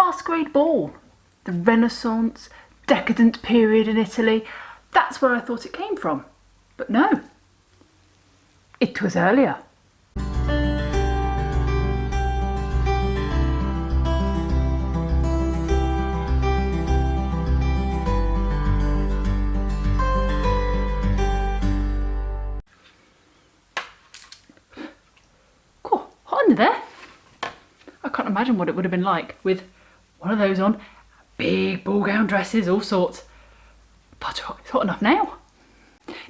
Masquerade Ball, the Renaissance, decadent period in Italy. That's where I thought it came from. But no, it was earlier. Cool, hot under there. I can't imagine what it would have been like with one of those on, big ball gown dresses, all sorts. But it's hot enough now.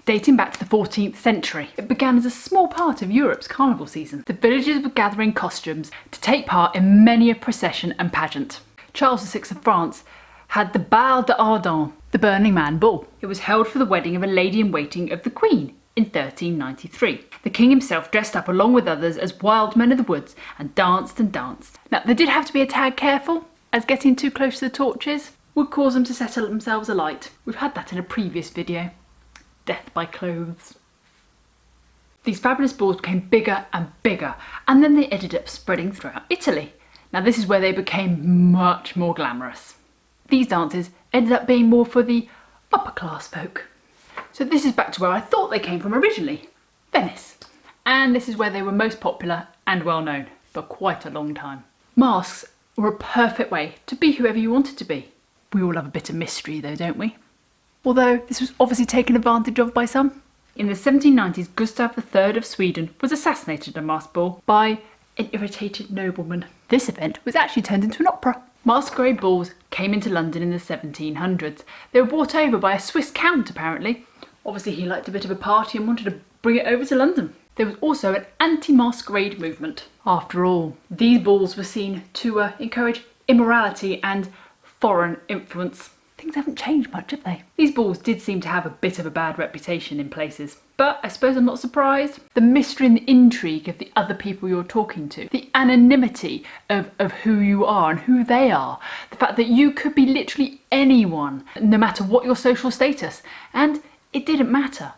Dating back to the 14th century, it began as a small part of Europe's carnival season. The villagers would gather in costumes to take part in many a procession and pageant. Charles VI of France had the Bal d'Ardent, the Burning Man Ball. It was held for the wedding of a lady-in-waiting of the Queen in 1393. The king himself dressed up along with others as wild men of the woods and danced and danced. Now, they did have to be a tad careful, as getting too close to the torches would cause them to set themselves alight. We've had that in a previous video. Death by clothes. These fabulous balls became bigger and bigger, and then they ended up spreading throughout Italy. Now, this is where they became much more glamorous. These dances ended up being more for the upper class folk. So this is back to where I thought they came from originally, Venice. And this is where they were most popular and well known for quite a long time. Masks were a perfect way to be whoever you wanted to be. We all love a bit of mystery though, don't we? Although this was obviously taken advantage of by some. In the 1790s, Gustav III of Sweden was assassinated at a masked ball by an irritated nobleman. This event was actually turned into an opera. Masquerade balls came into London in the 1700s. They were brought over by a Swiss count apparently. Obviously he liked a bit of a party and wanted to bring it over to London. There was also an anti-masquerade movement. After all, these balls were seen to encourage immorality and foreign influence. Things haven't changed much, have they? These balls did seem to have a bit of a bad reputation in places. But I suppose I'm not surprised. The mystery and the intrigue of the other people you're talking to, the anonymity of who you are and who they are, the fact that you could be literally anyone, no matter what your social status, and it didn't matter.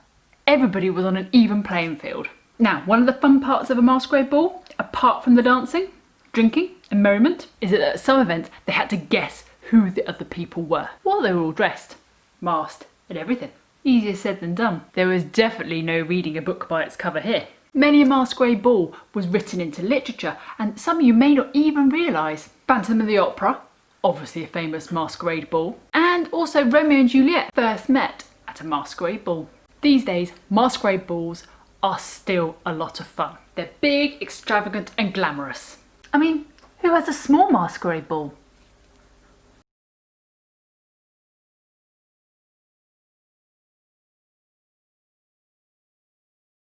Everybody was on an even playing field. Now, one of the fun parts of a masquerade ball, apart from the dancing, drinking and merriment, is that at some events they had to guess who the other people were. Well, they were all dressed, masked and everything. Easier said than done. There was definitely no reading a book by its cover here. Many a masquerade ball was written into literature, and some of you may not even realise. Phantom of the Opera, obviously a famous masquerade ball, and also Romeo and Juliet first met at a masquerade ball. These days, masquerade balls are still a lot of fun. They're big, extravagant and glamorous. I mean, who has a small masquerade ball?